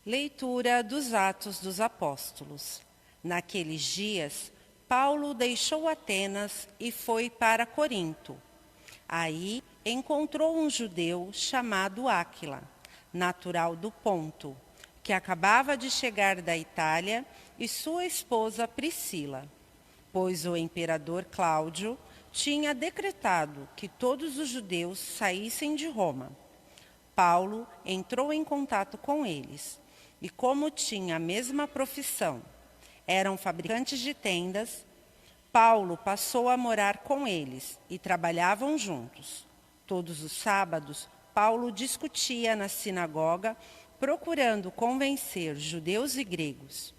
Leitura dos Atos dos Apóstolos. Naqueles dias, Paulo deixou Atenas e foi para Corinto. Aí encontrou um judeu chamado Áquila, natural do Ponto, que acabava de chegar da Itália, e sua esposa Priscila, pois o imperador Cláudio tinha decretado que todos os judeus saíssem de Roma. Paulo entrou em contato com eles, e como tinha a mesma profissão, eram fabricantes de tendas, Paulo passou a morar com eles e trabalhavam juntos. Todos os sábados, Paulo discutia na sinagoga, procurando convencer judeus e gregos.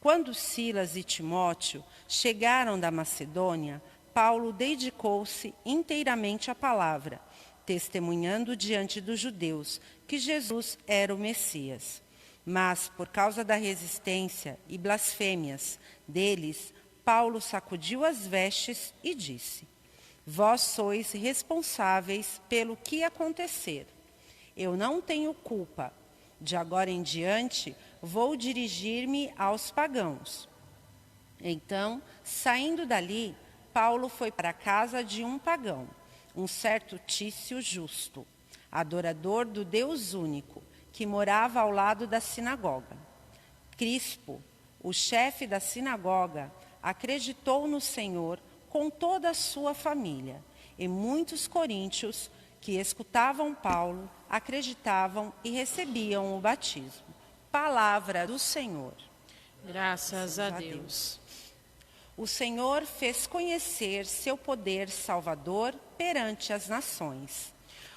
Quando Silas e Timóteo chegaram da Macedônia, Paulo dedicou-se inteiramente à palavra, testemunhando diante dos judeus que Jesus era o Messias. Mas, por causa da resistência e blasfêmias deles, Paulo sacudiu as vestes e disse: Vós sois responsáveis pelo que acontecer. Eu não tenho culpa. De agora em diante, vou dirigir-me aos pagãos. Então, saindo dali, Paulo foi para a casa de um pagão, um certo Tício Justo, adorador do Deus único, que morava ao lado da sinagoga. Crispo, o chefe da sinagoga, acreditou no Senhor com toda a sua família, e muitos coríntios que escutavam Paulo acreditavam e recebiam o batismo. Palavra do Senhor. Graças a Deus. O Senhor fez conhecer seu poder salvador perante as nações.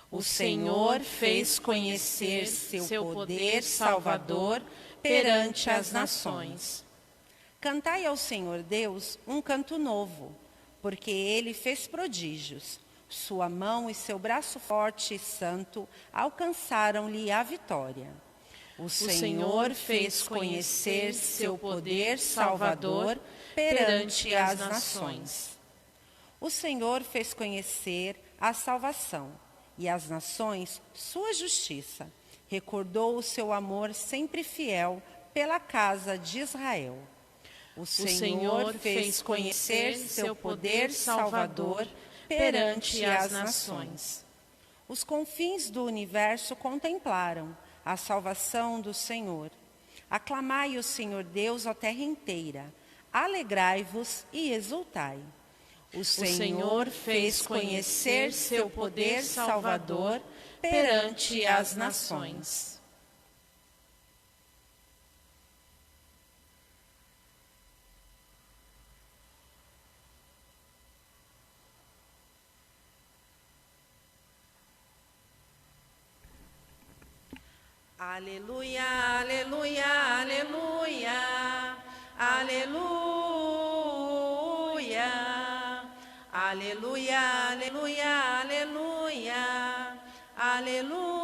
O Senhor fez conhecer seu poder salvador perante as nações. Cantai ao Senhor Deus um canto novo, porque Ele fez prodígios. Sua mão e seu braço forte e santo alcançaram-lhe a vitória. O Senhor fez conhecer seu poder salvador perante as nações. O Senhor fez conhecer a salvação, e as nações sua justiça. Recordou o seu amor sempre fiel pela casa de Israel. O Senhor fez conhecer seu poder salvador perante as nações. Os confins do universo contemplaram a salvação do Senhor. Aclamai o Senhor Deus, ó terra inteira. Alegrai-vos e exultai. O Senhor fez conhecer seu poder salvador perante as nações. Aleluia, aleluia, aleluia, aleluia, aleluia, aleluia, aleluia, aleluia.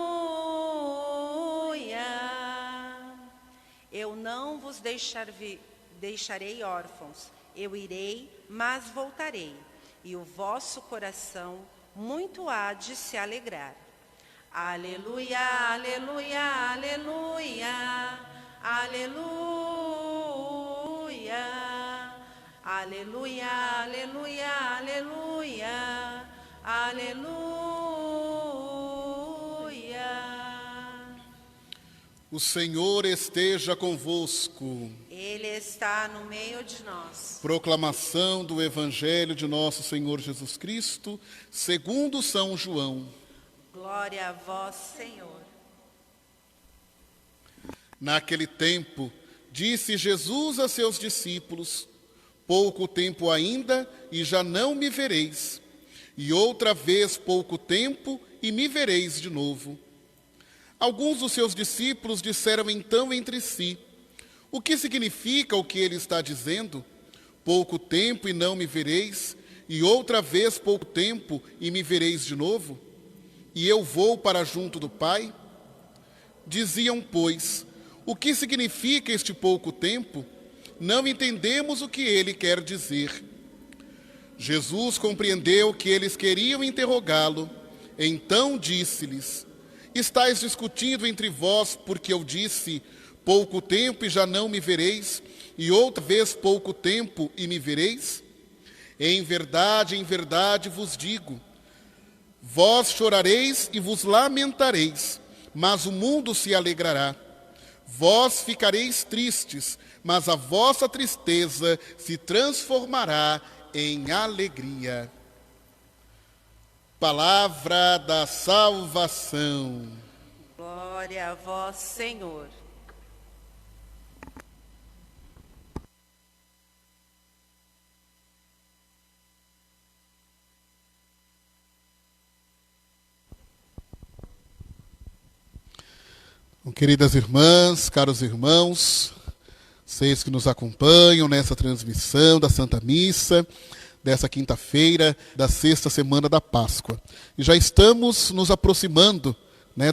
Eu não vos deixarei órfãos, eu irei, mas voltarei, e o vosso coração muito há de se alegrar. Aleluia, aleluia, aleluia, aleluia, aleluia, aleluia, aleluia, aleluia. O Senhor esteja convosco. Ele está no meio de nós. Proclamação do Evangelho de nosso Senhor Jesus Cristo, segundo São João. Glória a vós, Senhor. Naquele tempo, disse Jesus a seus discípulos: pouco tempo ainda, e já não me vereis. E outra vez pouco tempo, e me vereis de novo. Alguns dos seus discípulos disseram então entre si: o que significa o que ele está dizendo? Pouco tempo e não me vereis, e outra vez pouco tempo, e me vereis de novo? E eu vou para junto do Pai? Diziam, pois, o que significa este pouco tempo? Não entendemos o que ele quer dizer. Jesus compreendeu que eles queriam interrogá-lo. Então disse-lhes: estais discutindo entre vós porque eu disse, pouco tempo e já não me vereis, e outra vez pouco tempo e me vereis? Em verdade vos digo, vós chorareis e vos lamentareis, mas o mundo se alegrará. Vós ficareis tristes, mas a vossa tristeza se transformará em alegria. Palavra da salvação. Glória a vós, Senhor. Queridas irmãs, caros irmãos, vocês que nos acompanham nessa transmissão da Santa Missa, dessa quinta-feira, da sexta semana da Páscoa. E já estamos nos aproximando,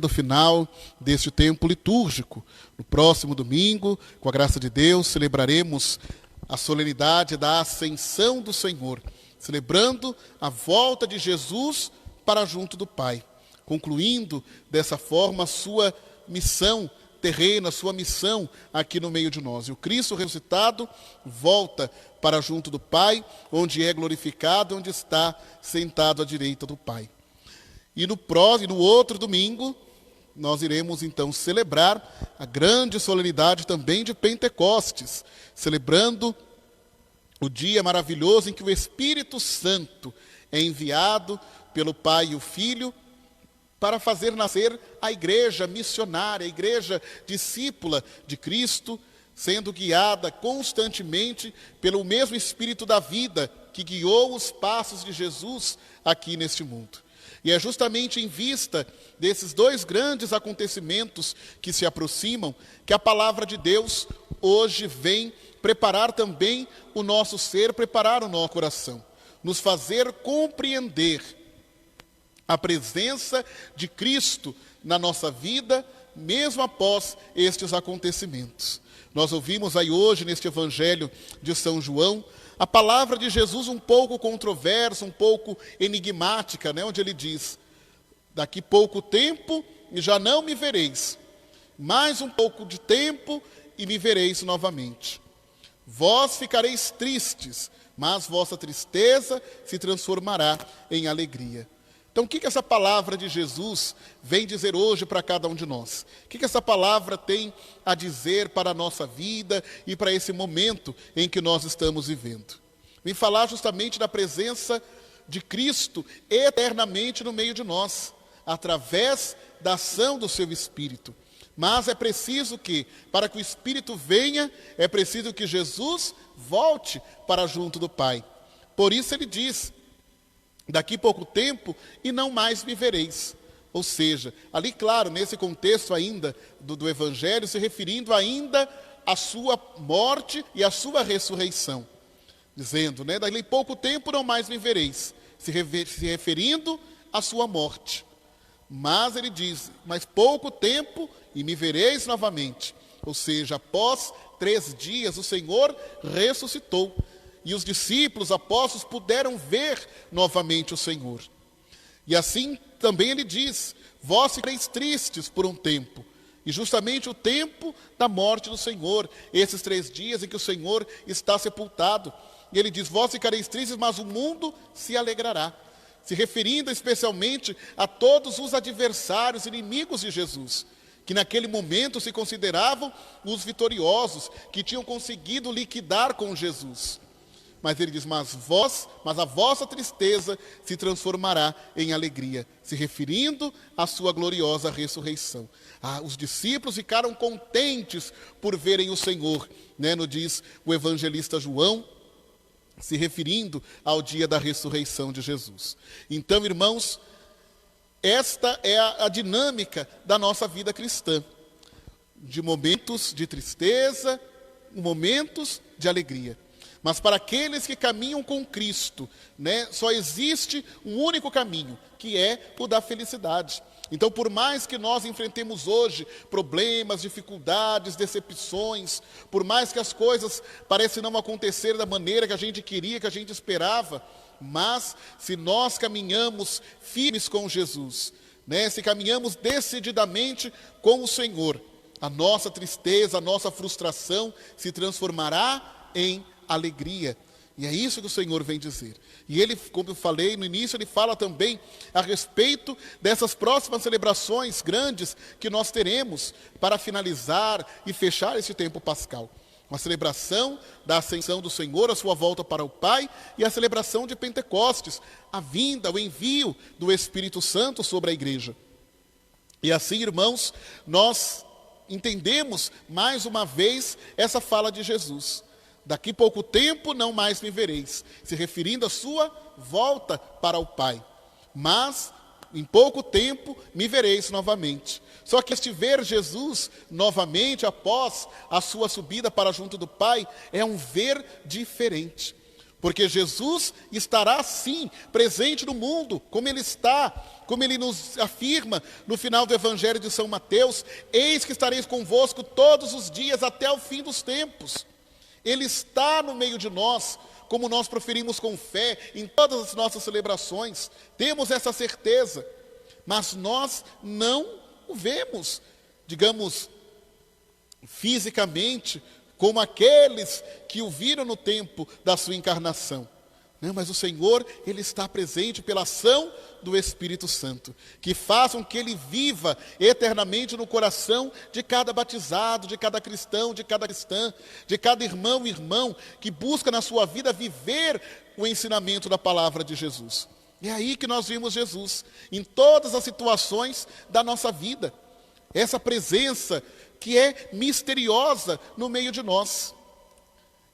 do final deste tempo litúrgico. No próximo domingo, com a graça de Deus, celebraremos a solenidade da Ascensão do Senhor, celebrando a volta de Jesus para junto do Pai, concluindo dessa forma a sua missão terrena, sua missão aqui no meio de nós. E o Cristo ressuscitado volta para junto do Pai, onde é glorificado, onde está sentado à direita do Pai. E no outro domingo, nós iremos então celebrar a grande solenidade também de Pentecostes, celebrando o dia maravilhoso em que o Espírito Santo é enviado pelo Pai e o Filho para fazer nascer a igreja missionária, a igreja discípula de Cristo, sendo guiada constantemente pelo mesmo Espírito da vida que guiou os passos de Jesus aqui neste mundo. E é justamente em vista desses dois grandes acontecimentos que se aproximam que a palavra de Deus hoje vem preparar também o nosso ser, preparar o nosso coração, nos fazer compreender a presença de Cristo na nossa vida, mesmo após estes acontecimentos. Nós ouvimos aí hoje, neste Evangelho de São João, a palavra de Jesus um pouco controversa, um pouco enigmática, onde ele diz: daqui pouco tempo e já não me vereis, mais um pouco de tempo e me vereis novamente. Vós ficareis tristes, mas vossa tristeza se transformará em alegria. Então, o que essa palavra de Jesus vem dizer hoje para cada um de nós? O que essa palavra tem a dizer para a nossa vida e para esse momento em que nós estamos vivendo? Vem falar justamente da presença de Cristo eternamente no meio de nós, através da ação do seu Espírito. Mas é preciso que, para que o Espírito venha, é preciso que Jesus volte para junto do Pai. Por isso ele diz: daqui pouco tempo e não mais me vereis. Ou seja, ali claro, nesse contexto ainda do Evangelho, se referindo ainda à sua morte e à sua ressurreição. Dizendo, daqui pouco tempo não mais me vereis. Se referindo à sua morte. Mas ele diz, mas pouco tempo e me vereis novamente. Ou seja, após 3 dias o Senhor ressuscitou. E os discípulos, apóstolos, puderam ver novamente o Senhor. E assim também ele diz: vós ficareis tristes por um tempo. E justamente o tempo da morte do Senhor, esses 3 dias em que o Senhor está sepultado. E ele diz: vós ficareis tristes, mas o mundo se alegrará. Se referindo especialmente a todos os adversários, inimigos de Jesus, que naquele momento se consideravam os vitoriosos, que tinham conseguido liquidar com Jesus. Mas ele diz, mas a vossa tristeza se transformará em alegria, se referindo à sua gloriosa ressurreição. Os discípulos ficaram contentes por verem o Senhor, nos diz o evangelista João, se referindo ao dia da ressurreição de Jesus. Então, irmãos, esta é a dinâmica da nossa vida cristã, de momentos de tristeza, momentos de alegria. Mas para aqueles que caminham com Cristo, só existe um único caminho, que é o da felicidade. Então, por mais que nós enfrentemos hoje problemas, dificuldades, decepções, por mais que as coisas parecem não acontecer da maneira que a gente queria, que a gente esperava, mas se nós caminhamos firmes com Jesus, se caminhamos decididamente com o Senhor, a nossa tristeza, a nossa frustração se transformará em alegria. E é isso que o Senhor vem dizer. E ele, como eu falei no início, ele fala também a respeito dessas próximas celebrações grandes que nós teremos para finalizar e fechar esse tempo pascal. Uma celebração da ascensão do Senhor, a sua volta para o Pai, e a celebração de Pentecostes, a vinda, o envio do Espírito Santo sobre a igreja. E assim, irmãos, nós entendemos mais uma vez essa fala de Jesus. Daqui pouco tempo não mais me vereis, se referindo à sua volta para o Pai. Mas em pouco tempo me vereis novamente. Só que este ver Jesus novamente após a sua subida para junto do Pai é um ver diferente. Porque Jesus estará sim presente no mundo, como ele está, como ele nos afirma no final do Evangelho de São Mateus: eis que estareis convosco todos os dias até o fim dos tempos. Ele está no meio de nós, como nós proferimos com fé em todas as nossas celebrações. Temos essa certeza, mas nós não o vemos, digamos, fisicamente, como aqueles que o viram no tempo da sua encarnação. Não, mas o Senhor, ele está presente pela ação do Espírito Santo, que façam que ele viva eternamente no coração de cada batizado, de cada cristão, de cada cristã, de cada irmão e irmão que busca na sua vida viver o ensinamento da palavra de Jesus. É aí que nós vimos Jesus, em todas as situações da nossa vida. Essa presença que é misteriosa no meio de nós.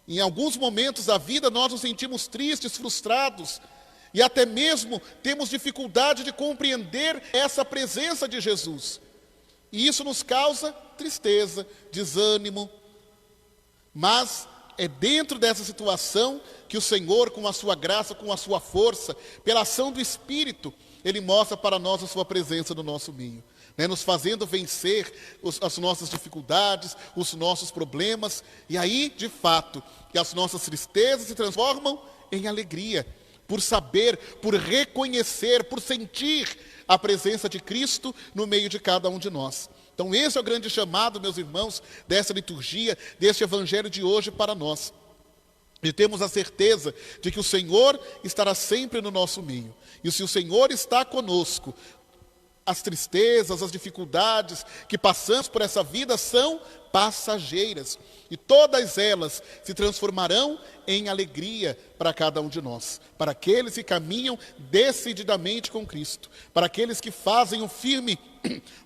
Em alguns momentos da vida nós nos sentimos tristes, frustrados, e até mesmo temos dificuldade de compreender essa presença de Jesus. E isso nos causa tristeza, desânimo. Mas é dentro dessa situação que o Senhor, com a sua graça, com a sua força, pela ação do Espírito, ele mostra para nós a sua presença no nosso meio. Nos fazendo vencer as nossas dificuldades, os nossos problemas. E aí, de fato, que as nossas tristezas se transformam em alegria, por saber, por reconhecer, por sentir a presença de Cristo no meio de cada um de nós. Então esse é o grande chamado, meus irmãos, dessa liturgia, deste evangelho de hoje para nós. E temos a certeza de que o Senhor estará sempre no nosso meio. E se o Senhor está conosco, as tristezas, as dificuldades que passamos por essa vida são passageiras. E todas elas se transformarão em alegria para cada um de nós. Para aqueles que caminham decididamente com Cristo. Para aqueles que fazem um firme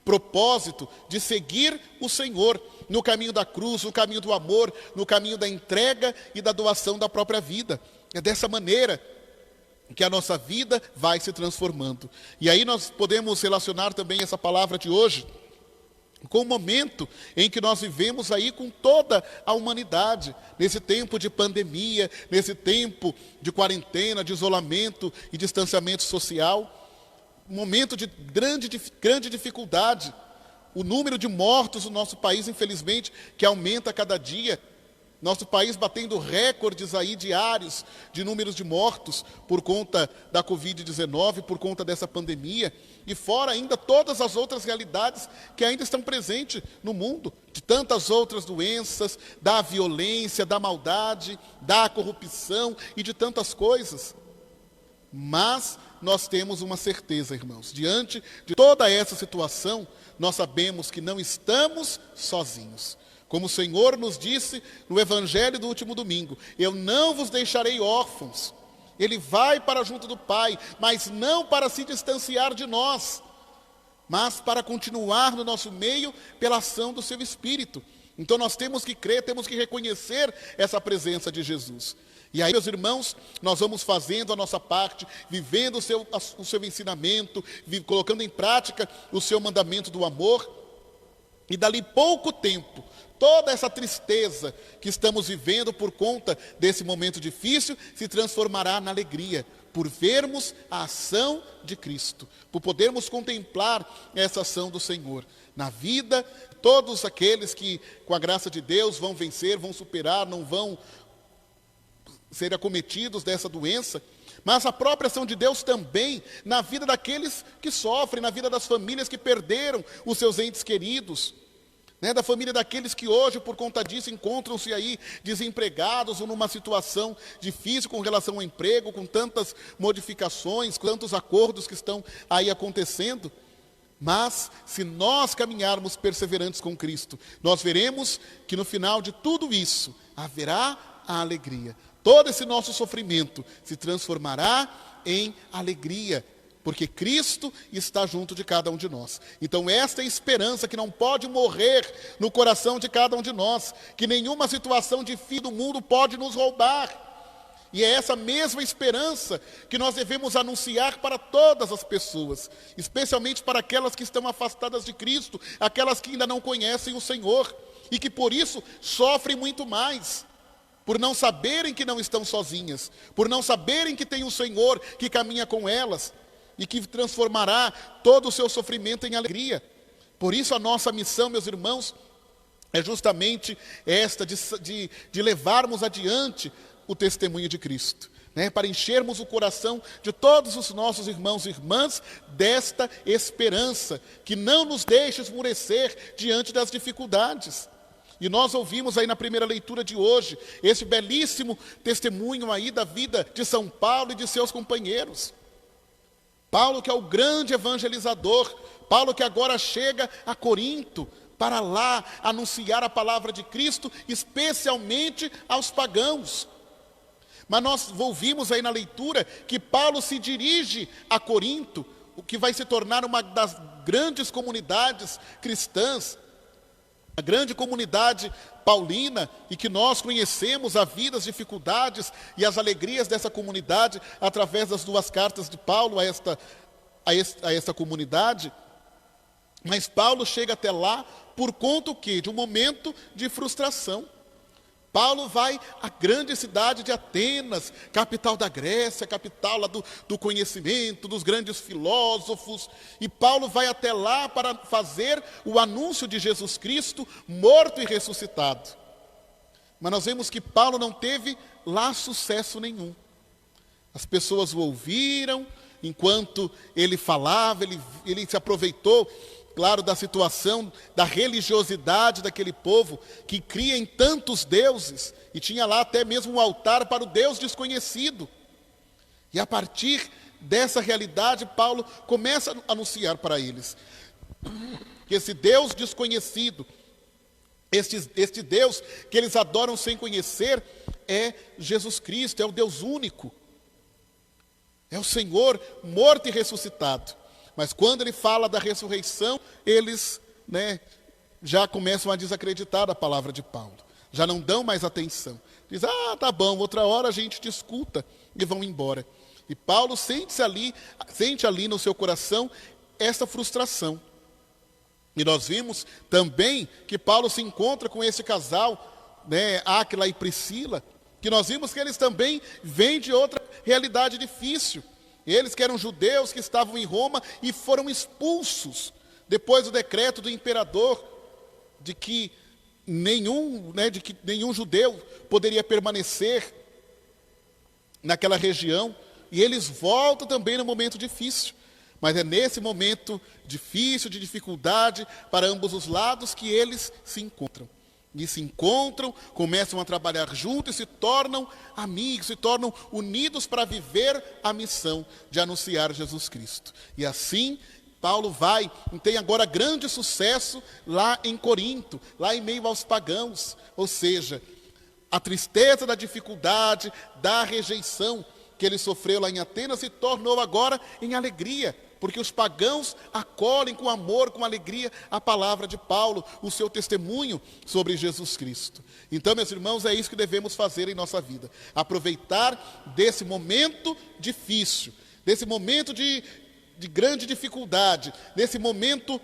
propósito de seguir o Senhor no caminho da cruz, no caminho do amor, no caminho da entrega e da doação da própria vida. É dessa maneira que a nossa vida vai se transformando. E aí nós podemos relacionar também essa palavra de hoje com o momento em que nós vivemos aí com toda a humanidade, nesse tempo de pandemia, nesse tempo de quarentena, de isolamento e distanciamento social, um momento de grande dificuldade. O número de mortos no nosso país, infelizmente, que aumenta a cada dia. Nosso país batendo recordes aí diários de números de mortos por conta da Covid-19, por conta dessa pandemia, e fora ainda todas as outras realidades que ainda estão presentes no mundo, de tantas outras doenças, da violência, da maldade, da corrupção e de tantas coisas. Mas nós temos uma certeza, irmãos, diante de toda essa situação, nós sabemos que não estamos sozinhos. Como o Senhor nos disse no Evangelho do último domingo: eu não vos deixarei órfãos. Ele vai para junto do Pai, mas não para se distanciar de nós, mas para continuar no nosso meio pela ação do seu Espírito. Então nós temos que crer, temos que reconhecer essa presença de Jesus. E aí, meus irmãos, nós vamos fazendo a nossa parte, vivendo o seu ensinamento, colocando em prática o seu mandamento do amor, e dali pouco tempo, toda essa tristeza que estamos vivendo por conta desse momento difícil se transformará na alegria, por vermos a ação de Cristo, por podermos contemplar essa ação do Senhor. Na vida, todos aqueles que, com a graça de Deus, vão vencer, vão superar, não vão ser acometidos dessa doença, mas a própria ação de Deus também na vida daqueles que sofrem, na vida das famílias que perderam os seus entes queridos. né, da família daqueles que hoje, por conta disso, encontram-se aí desempregados ou numa situação difícil com relação ao emprego, com tantas modificações, com tantos acordos que estão aí acontecendo. Mas, se nós caminharmos perseverantes com Cristo, nós veremos que no final de tudo isso, haverá a alegria. Todo esse nosso sofrimento se transformará em alegria, porque Cristo está junto de cada um de nós. Então esta é a esperança que não pode morrer no coração de cada um de nós, que nenhuma situação de fim do mundo pode nos roubar. E é essa mesma esperança que nós devemos anunciar para todas as pessoas, especialmente para aquelas que estão afastadas de Cristo, aquelas que ainda não conhecem o Senhor, e que por isso sofrem muito mais, por não saberem que não estão sozinhas, por não saberem que tem um Senhor que caminha com elas, e que transformará todo o seu sofrimento em alegria. Por isso a nossa missão, meus irmãos, é justamente esta, de levarmos adiante o testemunho de Cristo, né? Para enchermos o coração de todos os nossos irmãos e irmãs desta esperança, que não nos deixe esmurecer diante das dificuldades. E nós ouvimos aí na primeira leitura de hoje, esse belíssimo testemunho aí da vida de São Paulo e de seus companheiros. Paulo, que é o grande evangelizador, Paulo que agora chega a Corinto, para lá anunciar a palavra de Cristo, especialmente aos pagãos. Mas nós ouvimos aí na leitura que Paulo se dirige a Corinto, o que vai se tornar uma das grandes comunidades cristãs, a grande comunidade paulina, e que nós conhecemos a vida, as dificuldades e as alegrias dessa comunidade através das 2 cartas de Paulo a esta comunidade. Mas Paulo chega até lá por conta o quê? De um momento de frustração. Paulo vai à grande cidade de Atenas, capital da Grécia, capital lá do conhecimento, dos grandes filósofos. E Paulo vai até lá para fazer o anúncio de Jesus Cristo, morto e ressuscitado. Mas nós vemos que Paulo não teve lá sucesso nenhum. As pessoas o ouviram, enquanto ele falava, ele se aproveitou, claro, da situação, da religiosidade daquele povo, que cria em tantos deuses, e tinha lá até mesmo um altar para o Deus desconhecido. E a partir dessa realidade, Paulo começa a anunciar para eles que esse Deus desconhecido, este Deus que eles adoram sem conhecer, é Jesus Cristo, é o Deus único, é o Senhor morto e ressuscitado. Mas quando ele fala da ressurreição, eles, já começam a desacreditar a palavra de Paulo. Já não dão mais atenção. Diz, tá bom, outra hora a gente te escuta, e vão embora. E Paulo sente ali no seu coração essa frustração. E nós vimos também que Paulo se encontra com esse casal, Áquila e Priscila, que nós vimos que eles também vêm de outra realidade difícil. Eles que eram judeus, que estavam em Roma e foram expulsos depois do decreto do imperador de que nenhum judeu poderia permanecer naquela região. E eles voltam também no momento difícil. Mas é nesse momento difícil, de dificuldade para ambos os lados, que eles se encontram. E se encontram, começam a trabalhar juntos e se tornam amigos, se tornam unidos para viver a missão de anunciar Jesus Cristo. E assim, Paulo tem agora grande sucesso lá em Corinto, lá em meio aos pagãos. Ou seja, a tristeza da dificuldade, da rejeição que ele sofreu lá em Atenas se tornou agora em alegria, porque os pagãos acolhem com amor, com alegria, a palavra de Paulo, o seu testemunho sobre Jesus Cristo. Então, meus irmãos, é isso que devemos fazer em nossa vida. Aproveitar desse momento difícil, desse momento de grande dificuldade, desse momento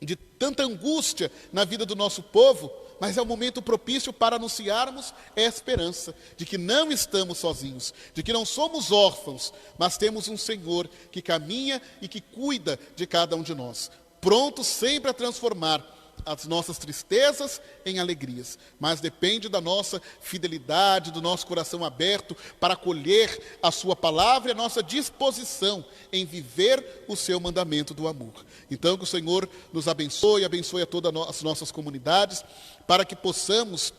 de tanta angústia na vida do nosso povo, mas é um momento propício para anunciarmos a esperança de que não estamos sozinhos, de que não somos órfãos, mas temos um Senhor que caminha e que cuida de cada um de nós, pronto sempre a transformar as nossas tristezas em alegrias, mas depende da nossa fidelidade, do nosso coração aberto para acolher a sua palavra e a nossa disposição em viver o seu mandamento do amor. Então, que o Senhor nos abençoe, abençoe a todas as nossas comunidades, para que possamos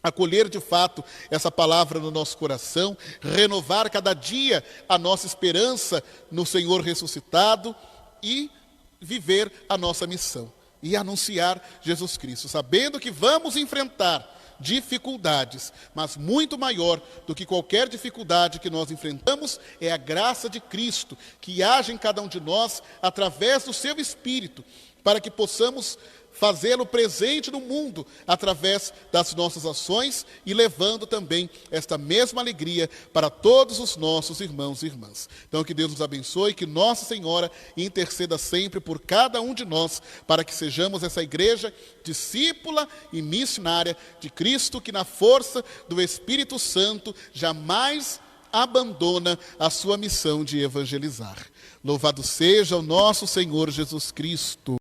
acolher de fato essa palavra no nosso coração, renovar cada dia a nossa esperança no Senhor ressuscitado e viver a nossa missão e anunciar Jesus Cristo, sabendo que vamos enfrentar dificuldades, mas muito maior do que qualquer dificuldade que nós enfrentamos é a graça de Cristo, que age em cada um de nós através do seu Espírito, para que possamos fazê-lo presente no mundo através das nossas ações e levando também esta mesma alegria para todos os nossos irmãos e irmãs. Então que Deus nos abençoe, que Nossa Senhora interceda sempre por cada um de nós, para que sejamos essa igreja discípula e missionária de Cristo, que na força do Espírito Santo jamais abandona a sua missão de evangelizar. Louvado seja o nosso Senhor Jesus Cristo.